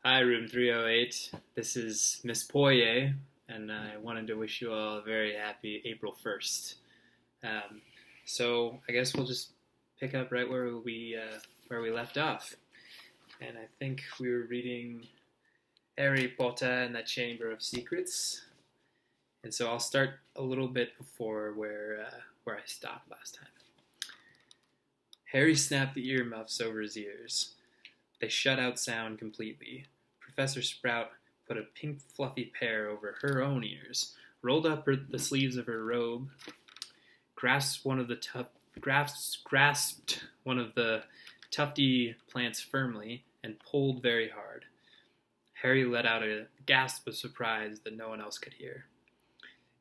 Hi, room 308. This is Miss Poirier, and I wanted to wish you all a very happy April 1st. Um, I guess we'll just pick up right where we left off. And I think we were reading Harry Potter and the Chamber of Secrets. And so I'll start a little bit before where I stopped last time. Harry snapped the earmuffs over his ears. They shut out sound completely. Professor Sprout put a pink fluffy pair over her own ears, rolled up the sleeves of her robe, grasped one of the tufty plants firmly, and pulled very hard. Harry let out a gasp of surprise that no one else could hear.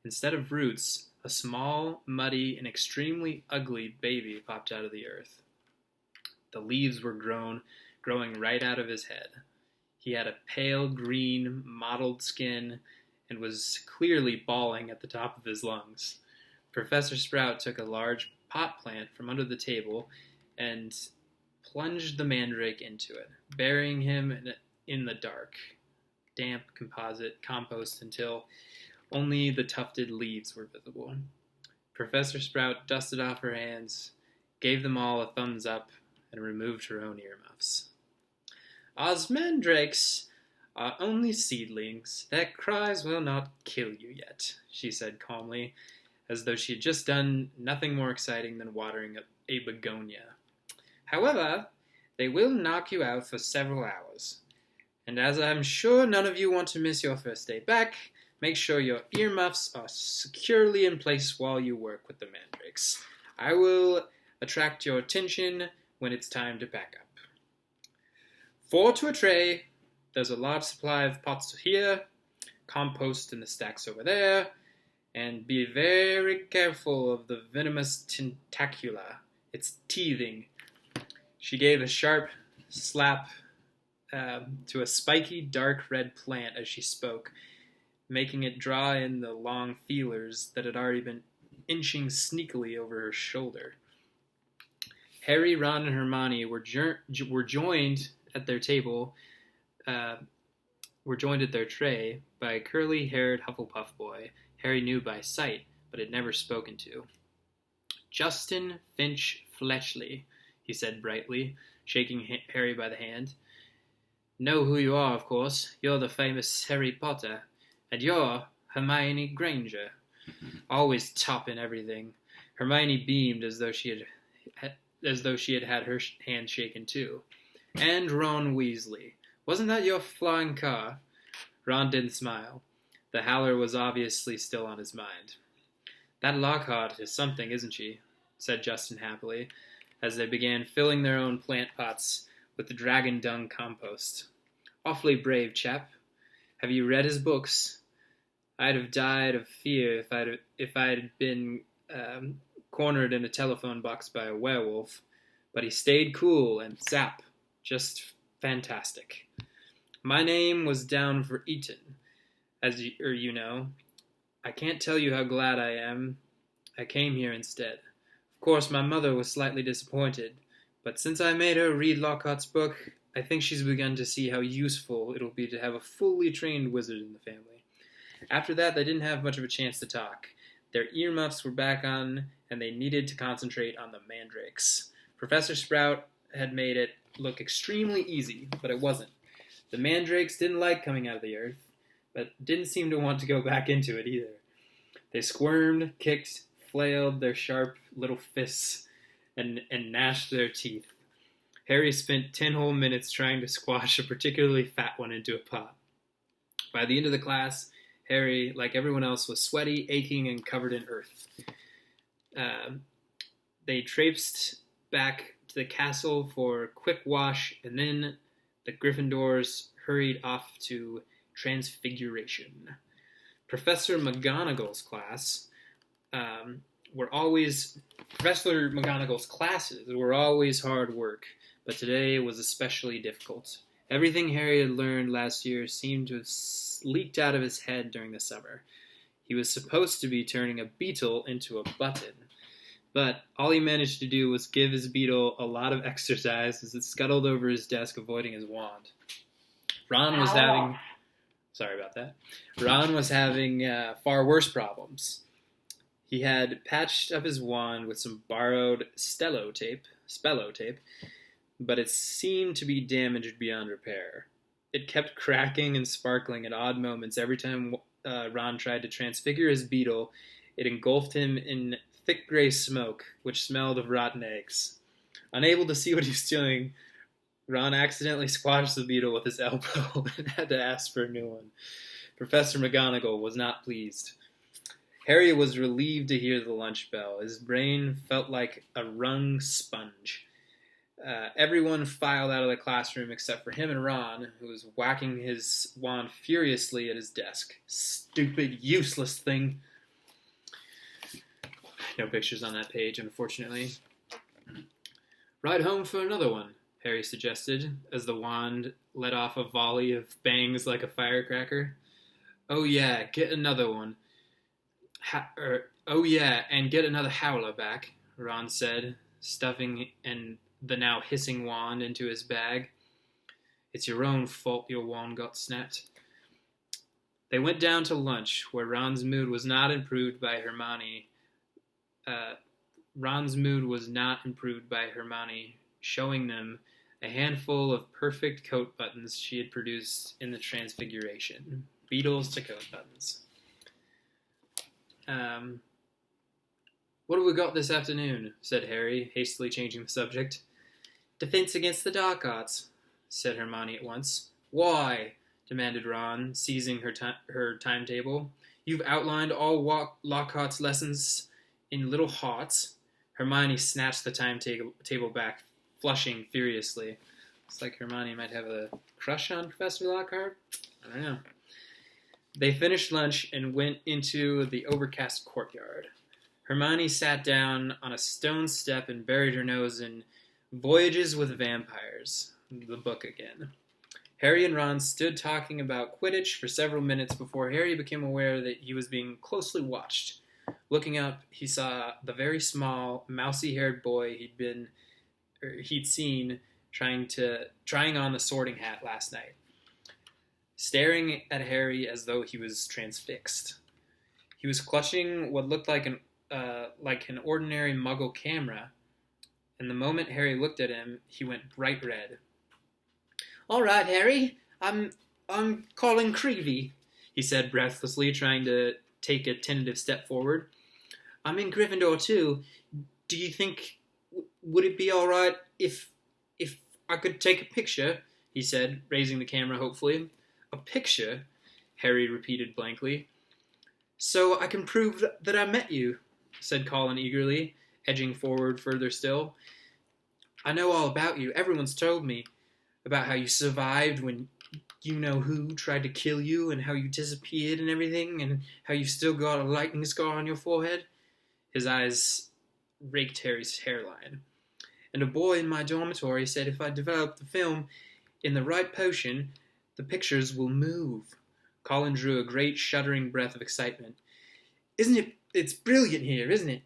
Instead of roots, a small, muddy, and extremely ugly baby popped out of the earth. The leaves were growing right out of his head. He had a pale green, mottled skin and was clearly bawling at the top of his lungs. Professor Sprout took a large pot plant from under the table and plunged the mandrake into it, burying him in the dark, damp compost until only the tufted leaves were visible. Professor Sprout dusted off her hands, gave them all a thumbs up, and removed her own earmuffs. "Ours mandrakes are only seedlings. Their cries will not kill you yet," she said calmly, as though she had just done nothing more exciting than watering a begonia. "However, they will knock you out for several hours. And as I'm sure none of you want to miss your first day back, make sure your earmuffs are securely in place while you work with the mandrakes. I will attract your attention when it's time to pack up. 4 to a tray. There's a large supply of pots here, compost in the stacks over there, and be very careful of the venomous tentacula. It's teething." She gave a sharp slap to a spiky, dark red plant as she spoke, making it draw in the long feelers that had already been inching sneakily over her shoulder. Harry, Ron, and Hermione were joined at their table, were joined at their tray by a curly-haired Hufflepuff boy Harry knew by sight, but had never spoken to. "Justin Finch Fletchley," he said brightly, shaking Harry by the hand. "Know who you are, of course. You're the famous Harry Potter. And you're Hermione Granger. Always topping everything." Hermione beamed as though she had her hand shaken too. "And Ron Weasley. Wasn't that your flying car?" Ron didn't smile. The howler was obviously still on his mind. "That Lockhart is something, isn't she?" said Justin happily, as they began filling their own plant pots with the dragon dung compost. "Awfully brave chap. Have you read his books? I'd have died of fear if I'd been cornered in a telephone box by a werewolf, but he stayed cool and zap, just fantastic. My name was down for Eton, as you know. I can't tell you how glad I am I came here instead. Of course, my mother was slightly disappointed, but since I made her read Lockhart's book, I think she's begun to see how useful it'll be to have a fully trained wizard in the family." After that, they didn't have much of a chance to talk. Their earmuffs were back on, and they needed to concentrate on the mandrakes. Professor Sprout had made it look extremely easy, but it wasn't. The mandrakes didn't like coming out of the earth, but didn't seem to want to go back into it either. They squirmed, kicked, flailed their sharp little fists, and gnashed their teeth. Harry spent 10 whole minutes trying to squash a particularly fat one into a pot. By the end of the class, Harry, like everyone else, was sweaty, aching, and covered in earth. They traipsed back to the castle for a quick wash, and then the Gryffindors hurried off to Transfiguration. Professor McGonagall's classes were always hard work, but today was especially difficult. Everything Harry had learned last year seemed to have leaked out of his head during the summer. He was supposed to be turning a beetle into a button, but all he managed to do was give his beetle a lot of exercise as it scuttled over his desk, avoiding his wand. Ron was having... Sorry about that. Ron was having far worse problems. He had patched up his wand with some borrowed spello tape, but it seemed to be damaged beyond repair. It kept cracking and sparkling at odd moments every time Ron tried to transfigure his beetle. It engulfed him in thick gray smoke, which smelled of rotten eggs. Unable to see what he was doing, Ron accidentally squashed the beetle with his elbow and had to ask for a new one. Professor McGonagall was not pleased. Harry was relieved to hear the lunch bell. His brain felt like a wrung sponge. Everyone filed out of the classroom except for him and Ron, who was whacking his wand furiously at his desk. Stupid, useless thing. No pictures on that page, unfortunately. Ride home for another one, Harry suggested, as the wand let off a volley of bangs like a firecracker. Oh yeah, get another one. Oh yeah, and get another howler back, Ron said, stuffing the now hissing wand into his bag. It's your own fault your wand got snapped. They went down to lunch, where Ron's mood was not improved by Hermione. Showing them a handful of perfect coat buttons she had produced in the Transfiguration. Beetles to coat buttons. What have we got this afternoon? Said Harry, hastily changing the subject. Defense against the dark arts, said Hermione at once. Why? Demanded Ron, seizing her timetable. You've outlined all Lockhart's lessons in little hearts. Hermione snatched the timetable back, flushing furiously. It's like Hermione might have a crush on Professor Lockhart. I don't know. They finished lunch and went into the overcast courtyard. Hermione sat down on a stone step and buried her nose in Voyages with Vampires, the book again. Harry and Ron stood talking about Quidditch for several minutes before Harry became aware that he was being closely watched. Looking up, he saw the very small, mousy-haired boy he'd seen trying on the Sorting Hat last night, staring at Harry as though he was transfixed. He was clutching what looked like an ordinary Muggle camera, and the moment Harry looked at him, he went bright red. All right, Harry, I'm calling Creevy, he said breathlessly, trying to take a tentative step forward. I'm in Gryffindor too. Do you think would it be all right if I could take a picture? He said, raising the camera hopefully. A picture? Harry repeated blankly. So I can prove that I met you, said Colin eagerly, edging forward further still. I know all about you. Everyone's told me about how you survived when you-know-who tried to kill you and how you disappeared and everything and how you've still got a lightning scar on your forehead. His eyes raked Harry's hairline. And a boy in my dormitory said if I develop the film in the right potion, the pictures will move. Colin drew a great shuddering breath of excitement. It's brilliant here, isn't it?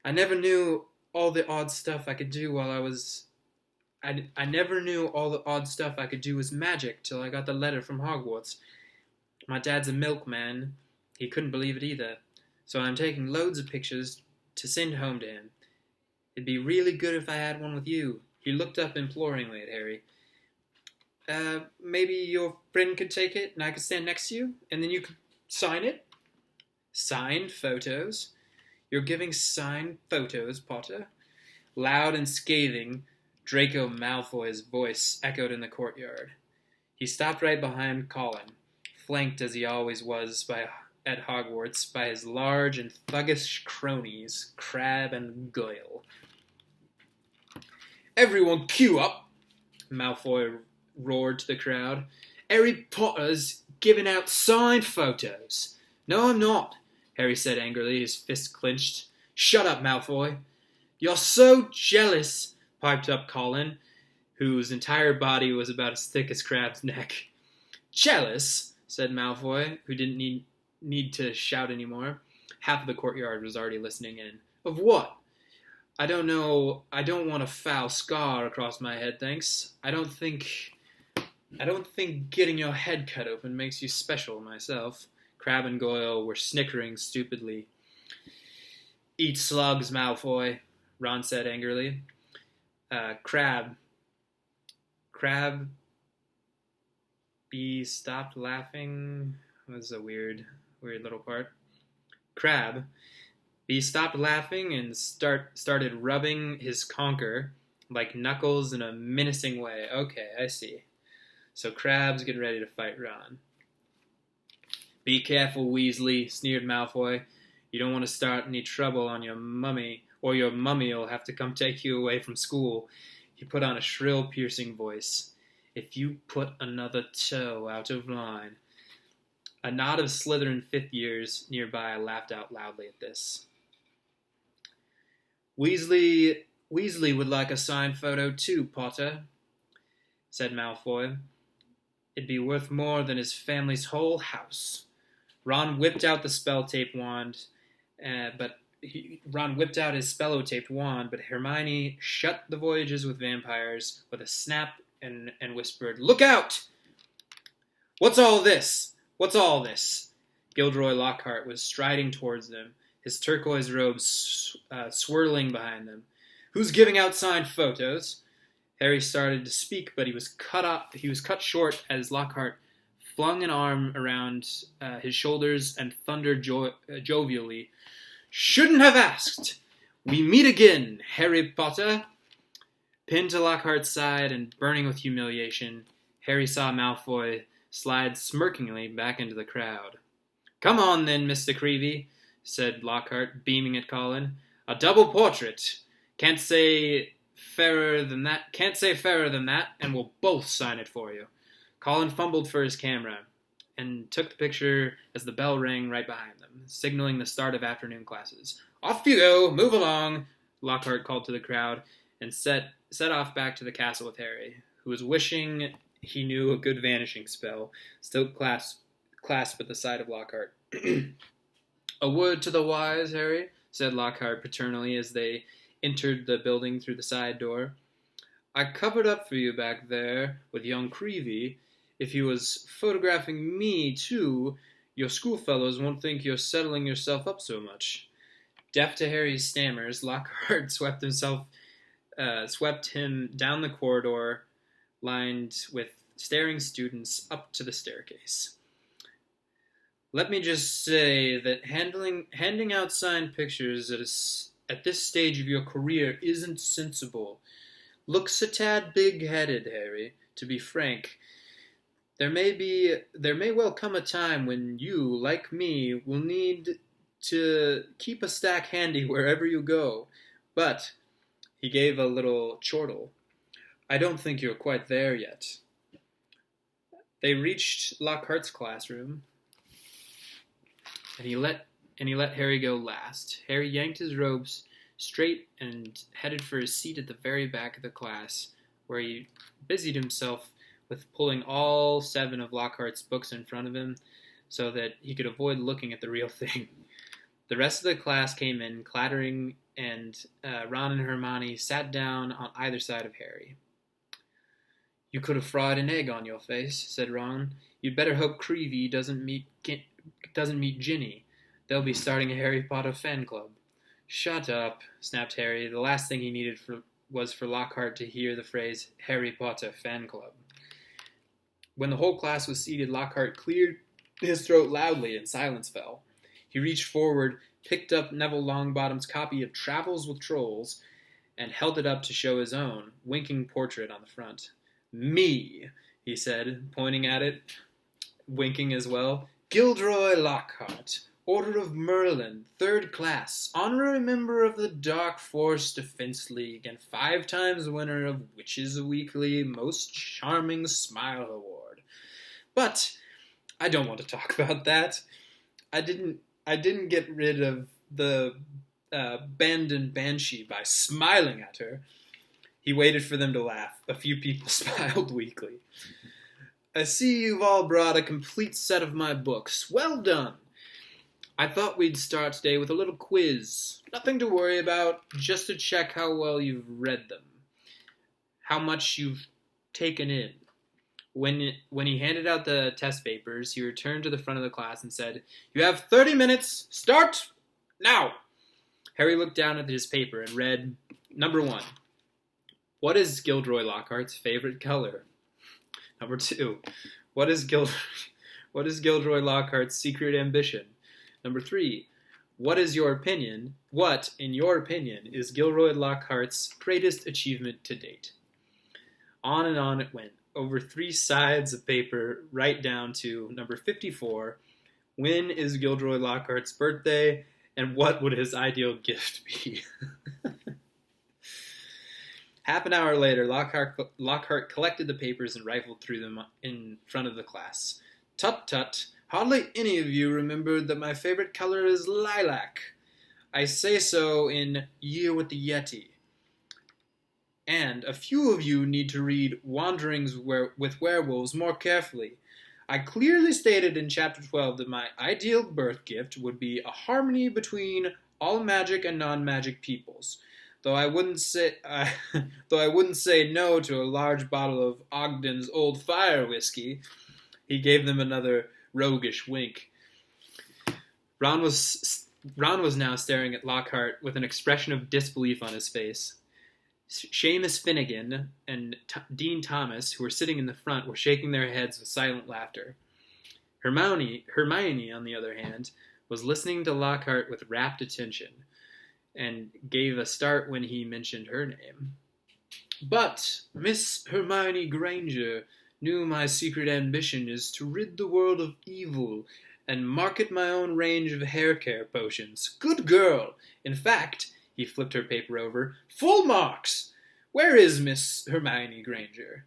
I never knew all the odd stuff I could do while I never knew all the odd stuff I could do was magic till I got the letter from Hogwarts. My dad's a milkman. He couldn't believe it either. So I'm taking loads of pictures to send home to him. It'd be really good if I had one with you. He looked up imploringly at Harry. Maybe your friend could take it and I could stand next to you and then you could sign it? Signed photos? You're giving signed photos, Potter? Loud and scathing, Draco Malfoy's voice echoed in the courtyard. He stopped right behind Colin, flanked as he always was at Hogwarts by his large and thuggish cronies, Crabbe and Goyle. Everyone queue up, Malfoy roared to the crowd. Harry Potter's giving out signed photos. No, I'm not, Harry said angrily, his fist clenched. Shut up, Malfoy. You're so jealous, piped up Colin, whose entire body was about as thick as Crabbe's neck. Jealous, said Malfoy, who didn't need to shout anymore. Half of the courtyard was already listening in. Of what? I don't know. I don't want a foul scar across my head, thanks. I don't think I don't think getting your head cut open makes you special myself. Crabbe and Goyle were snickering stupidly. Eat slugs, Malfoy, Ron said angrily. Crabbe B stopped laughing. That was a weird little part. Crabbe B stopped laughing and started rubbing his conker like Knuckles in a menacing way. Okay, I see. So Crabbe's getting ready to fight Ron. Be careful, Weasley, sneered Malfoy. You don't want to start any trouble on your mummy, or your mummy'll have to come take you away from school. He put on a shrill, piercing voice. If you put another toe out of line. A knot of Slytherin fifth years nearby laughed out loudly at this. Weasley would like a signed photo too, Potter, said Malfoy. It'd be worth more than his family's whole house. Ron whipped out the spell-taped wand, but Hermione shut the voyages with vampires with a snap and whispered, "Look out! What's all this? What's all this?" Gilderoy Lockhart was striding towards them, his turquoise robes swirling behind them. "Who's giving out signed photos?" Harry started to speak, but he was cut short as Lockhart flung an arm around his shoulders and thundered jovially, "Shouldn't have asked! We meet again, Harry Potter!" Pinned to Lockhart's side and burning with humiliation, Harry saw Malfoy slide smirkingly back into the crowd. "Come on then, Mr. Creevey," said Lockhart, beaming at Colin. "A double portrait. Can't say fairer than that, and we'll both sign it for you." Colin fumbled for his camera and took the picture as the bell rang right behind them, signaling the start of afternoon classes. "Off you go! Move along!" Lockhart called to the crowd and set off back to the castle with Harry, who was wishing he knew a good vanishing spell, still clasped at the side of Lockhart. "A word to the wise, Harry," said Lockhart paternally as they entered the building through the side door. "I covered up for you back there with young Creevey. If he was photographing me, too, your schoolfellows won't think you're settling yourself up so much." Deaf to Harry's stammers, Lockhart swept him down the corridor lined with staring students up to the staircase. "Let me just say that handing out signed pictures at this stage of your career isn't sensible. Looks a tad big-headed, Harry, to be frank. There may well come a time when you, like me, will need to keep a stack handy wherever you go. But," he gave a little chortle, "I don't think you're quite there yet." They reached Lockhart's classroom, and he let Harry go last. Harry yanked his robes straight and headed for his seat at the very back of the class, where he busied himself with pulling all 7 of Lockhart's books in front of him so that he could avoid looking at the real thing. The rest of the class came in, clattering, and Ron and Hermione sat down on either side of Harry. "You could have fried an egg on your face," said Ron. "You'd better hope Creevey doesn't meet Ginny. They'll be starting a Harry Potter fan club." "Shut up," snapped Harry. The last thing he needed was for Lockhart to hear the phrase Harry Potter fan club. When the whole class was seated, Lockhart cleared his throat loudly and silence fell. He reached forward, picked up Neville Longbottom's copy of Travels with Trolls, and held it up to show his own, winking portrait on the front. "Me," he said, pointing at it, winking as well. "Gilderoy Lockhart, Order of Merlin, 3rd class, honorary member of the Dark Force Defense League, and 5 times winner of Witches Weekly Most Charming Smile Award. But I don't want to talk about that. I didn't get rid of the abandoned Banshee by smiling at her." He waited for them to laugh. A few people smiled weakly. "I see you've all brought a complete set of my books. Well done. I thought we'd start today with a little quiz. Nothing to worry about, just to check how well you've read them. How much you've taken in. When he handed out the test papers, he returned to the front of the class and said, "You have 30 minutes. Start now." Harry looked down at his paper and read, Number 1. What is Gilderoy Lockhart's favorite color? Number 2. What is Gilderoy Lockhart's secret ambition? Number 3. What, in your opinion, is Gilderoy Lockhart's greatest achievement to date? On and on it went, over 3 sides of paper, right down to number 54. When is Gilderoy Lockhart's birthday, and what would his ideal gift be? Half an hour later, Lockhart collected the papers and rifled through them in front of the class. "Tut, tut. Hardly any of you remembered that my favorite color is lilac. I say so in Year with the Yeti. And a few of you need to read Wanderings with Werewolves more carefully. I clearly stated in Chapter 12 that my ideal birth gift would be a harmony between all magic and non-magic peoples. Though I wouldn't say no to a large bottle of Ogden's Old Fire whiskey." He gave them another roguish wink. Ron was now staring at Lockhart with an expression of disbelief on his face. Seamus Finnegan and Dean Thomas, who were sitting in the front, were shaking their heads with silent laughter. Hermione, on the other hand, was listening to Lockhart with rapt attention, and gave a start when he mentioned her name. "But Miss Hermione Granger knew my secret ambition is to rid the world of evil and market my own range of hair care potions. Good girl! In fact," he flipped her paper over, "full marks! Where is Miss Hermione Granger?"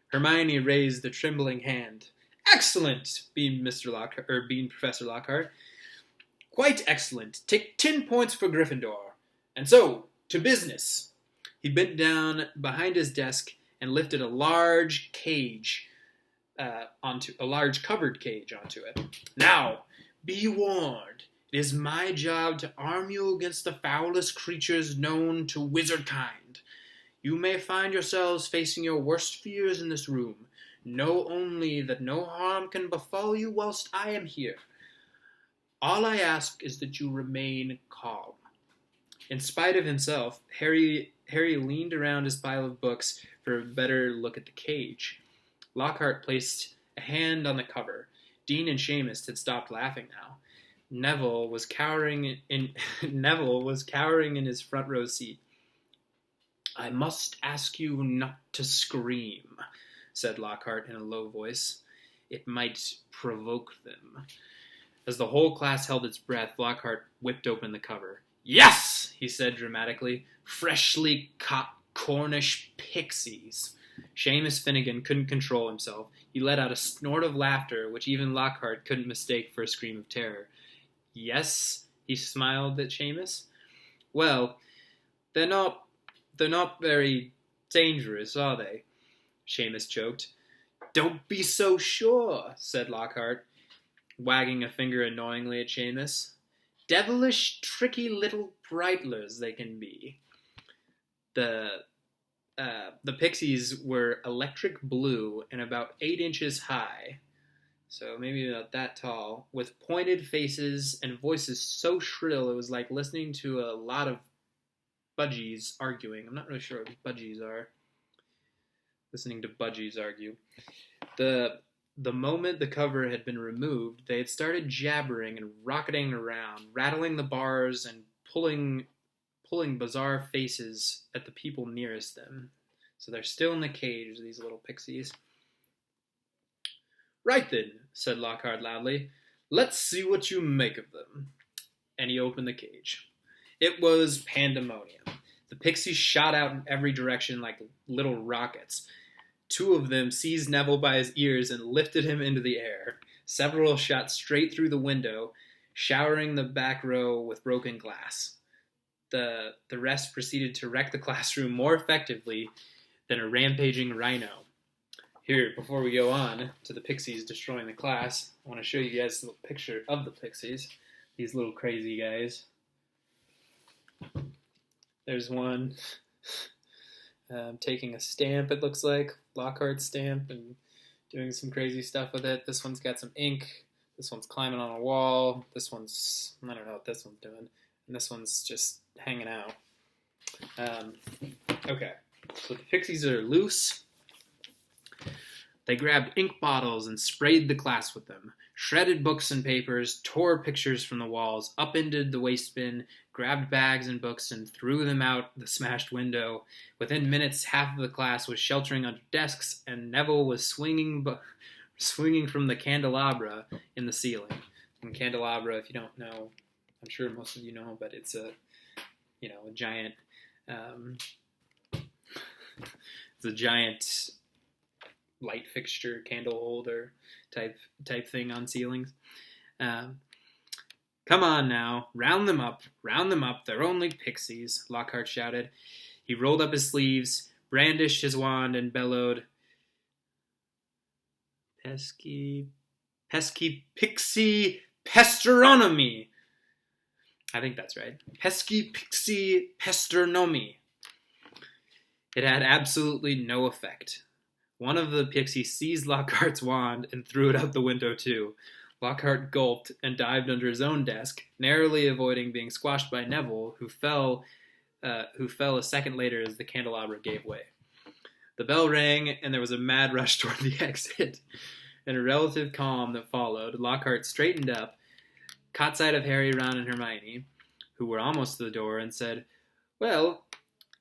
Hermione raised a trembling hand. "Excellent!" beamed Professor Lockhart. "Quite excellent. Take 10 points for Gryffindor. And so, to business." He bent down behind his desk and lifted a large covered cage onto it. "Now, be warned. It is my job to arm you against the foulest creatures known to wizard kind. You may find yourselves facing your worst fears in this room. Know only that no harm can befall you whilst I am here. All I ask is that you remain calm." In spite of himself, Harry leaned around his pile of books for a better look at the cage. Lockhart placed a hand on the cover. Dean and Seamus had stopped laughing now. Neville was cowering in his front row seat. "I must ask you not to scream," said Lockhart in a low voice. "It might provoke them." As the whole class held its breath, Lockhart whipped open the cover. "Yes!" he said dramatically. "Freshly caught Cornish pixies." Seamus Finnegan couldn't control himself. He let out a snort of laughter, which even Lockhart couldn't mistake for a scream of terror. "Yes?" he smiled at Seamus. "Well, they're not very dangerous, are they?" Seamus choked. "Don't be so sure," said Lockhart, wagging a finger annoyingly at Seamus. "Devilish, tricky little brightlers they can be." The pixies were electric blue and about 8 inches high, so maybe about that tall, with pointed faces and voices so shrill it was like listening to a lot of budgies arguing. I'm not really sure what budgies are. Listening to budgies argue. The moment the cover had been removed, they had started jabbering and rocketing around, rattling the bars and pulling bizarre faces at the people nearest them. So they're still in the cage, these little pixies. "Right then," said Lockhart loudly. "Let's see what you make of them." And he opened the cage. It was pandemonium. The pixies shot out in every direction like little rockets. 2 of them seized Neville by his ears and lifted him into the air. Several shot straight through the window, showering the back row with broken glass. The rest proceeded to wreck the classroom more effectively than a rampaging rhino. Here, before we go on to the pixies destroying the class, I want to show you guys a picture of the pixies. These little crazy guys. There's one taking a stamp, it looks like, Lockhart's stamp, and doing some crazy stuff with it. This one's got some ink. This one's climbing on a wall. This one's, I don't know what this one's doing. And this one's just hanging out. Okay, so the pixies are loose. They grabbed ink bottles and sprayed the class with them, shredded books and papers, tore pictures from the walls, upended the waste bin, grabbed bags and books and threw them out the smashed window. Within minutes, half of the class was sheltering under desks, and Neville was swinging from the candelabra in the ceiling. And candelabra, if you don't know, I'm sure most of you know, but it's a giant, it's a giant light fixture, candle holder type thing on ceilings. Come on now, round them up, they're only pixies, Lockhart shouted. He rolled up his sleeves, brandished his wand, and bellowed, Pesky pixie pesteronomy. I think that's right. Pesky pixie pesternomy. It had absolutely no effect. One of the pixies seized Lockhart's wand and threw it out the window too. Lockhart gulped and dived under his own desk, narrowly avoiding being squashed by Neville, who fell a second later as the candelabra gave way. The bell rang, and there was a mad rush toward the exit. In a relative calm that followed, Lockhart straightened up, caught sight of Harry, Ron, and Hermione, who were almost to the door, and said, "Well,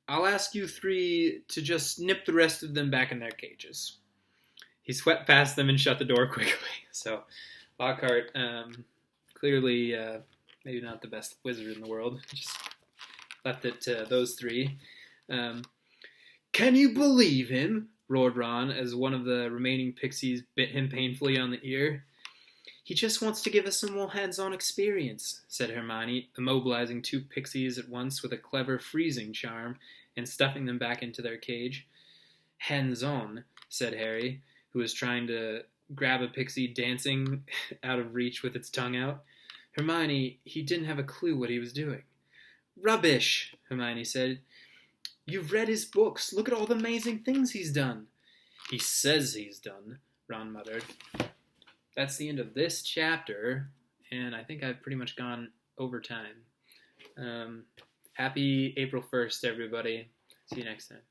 I'll ask you three to just nip the rest of them back in their cages." He swept past them and shut the door quickly. So Lockhart, clearly maybe not the best wizard in the world, just left it to those three. "Can you believe him?" roared Ron as one of the remaining pixies bit him painfully on the ear. "He just wants to give us some more hands-on experience," said Hermione, immobilizing two pixies at once with a clever freezing charm and stuffing them back into their cage. "Hands-on," said Harry, who was trying to grab a pixie dancing out of reach with its tongue out. "Hermione, he didn't have a clue what he was doing." "Rubbish," Hermione said. "You've read his books. Look at all the amazing things he's done." "He says he's done," Ron muttered. That's the end of this chapter, and I think I've pretty much gone over time. Happy April 1st, everybody. See you next time.